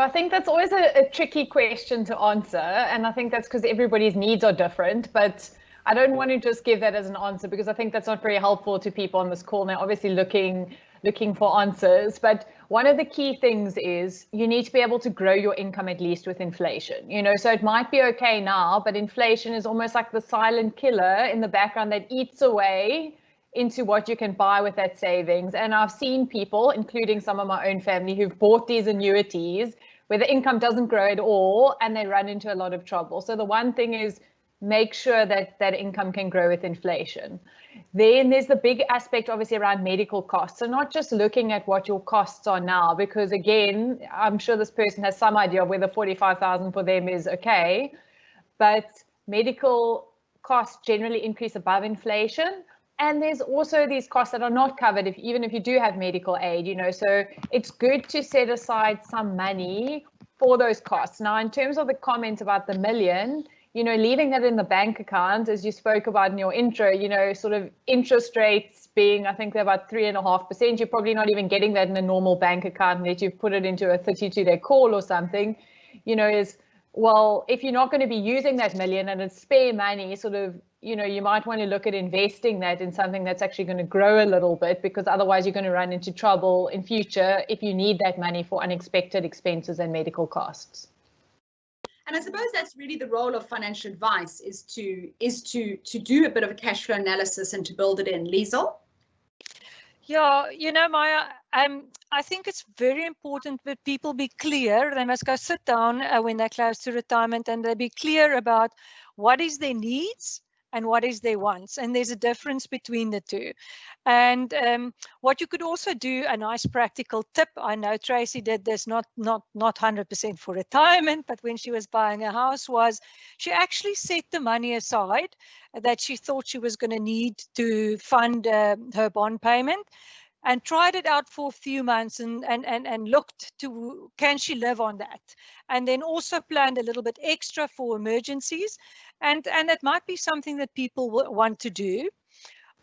I think that's always a tricky question to answer. And I think that's because everybody's needs are different. But I don't want to just give that as an answer because I think that's not very helpful to people on this call. And they're obviously looking for answers. But one of the key things is you need to be able to grow your income at least with inflation. So it might be okay now, but inflation is almost like the silent killer in the background that eats away into what you can buy with that savings. And I've seen people, including some of my own family, who've bought these annuities where the income doesn't grow at all and they run into a lot of trouble. So the one thing is make sure that that income can grow with inflation. Then there's the big aspect obviously around medical costs. So not just looking at what your costs are now, because again, I'm sure this person has some idea of whether 45,000 for them is okay, but medical costs generally increase above inflation. And there's also these costs that are not covered even if you do have medical aid, so it's good to set aside some money for those costs. Now, in terms of the comment about the million, leaving that in the bank account, as you spoke about in your intro, sort of interest rates being, I think they're about 3.5%. You're probably not even getting that in a normal bank account unless you've put it into a 32-day call or something, is, well, if you're not going to be using that million and it's spare money, sort of, you might want to look at investing that in something that's actually going to grow a little bit, because otherwise you're going to run into trouble in future if you need that money for unexpected expenses and medical costs. And I suppose that's really the role of financial advice is to do a bit of a cash flow analysis and to build it in. Liesel? Yeah, Maya, I think it's very important that people be clear. They must go sit down when they're close to retirement and they be clear about what is their needs and what is their wants. And there's a difference between the two. And what you could also do, a nice practical tip, I know Tracy did this, not 100% for retirement, but when she was buying a house, was she actually set the money aside that she thought she was going to need to fund her bond payment, and tried it out for a few months and looked to, can she live on that? And then also planned a little bit extra for emergencies. And that might be something that people want to do.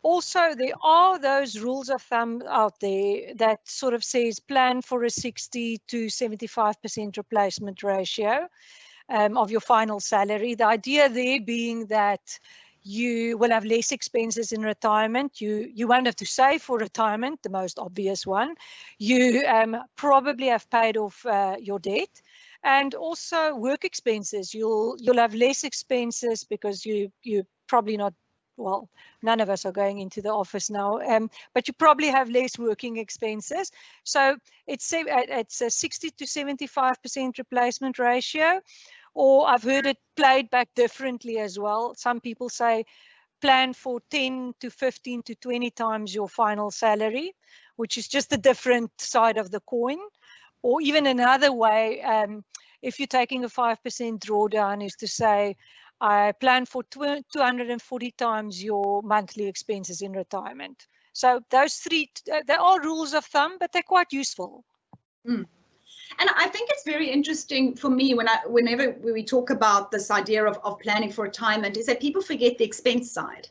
Also, there are those rules of thumb out there that sort of says plan for a 60 to 75% replacement ratio of your final salary. The idea there being that you will have less expenses in retirement. You won't have to save for retirement, the most obvious one. You probably have paid off your debt, and also work expenses. You'll have less expenses because you probably not. Well, none of us are going into the office now, but you probably have less working expenses. So it's a 60 to 75% replacement ratio. Or I've heard it played back differently as well. Some people say plan for 10 to 15 to 20 times your final salary, which is just a different side of the coin. Or even another way, if you're taking a 5% drawdown, is to say, I plan for 240 times your monthly expenses in retirement. So those three, they are rules of thumb, but they're quite useful. Mm. And I think it's very interesting for me whenever we talk about this idea of planning for retirement is that people forget the expense side.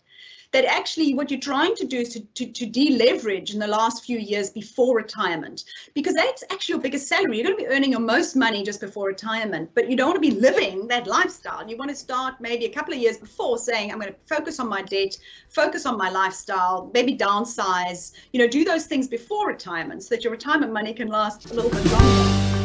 That actually what you're trying to do is to deleverage in the last few years before retirement, because that's actually your biggest salary. You're going to be earning your most money just before retirement, but you don't want to be living that lifestyle. You want to start maybe a couple of years before saying, I'm going to focus on my debt, focus on my lifestyle, maybe downsize, do those things before retirement so that your retirement money can last a little bit longer.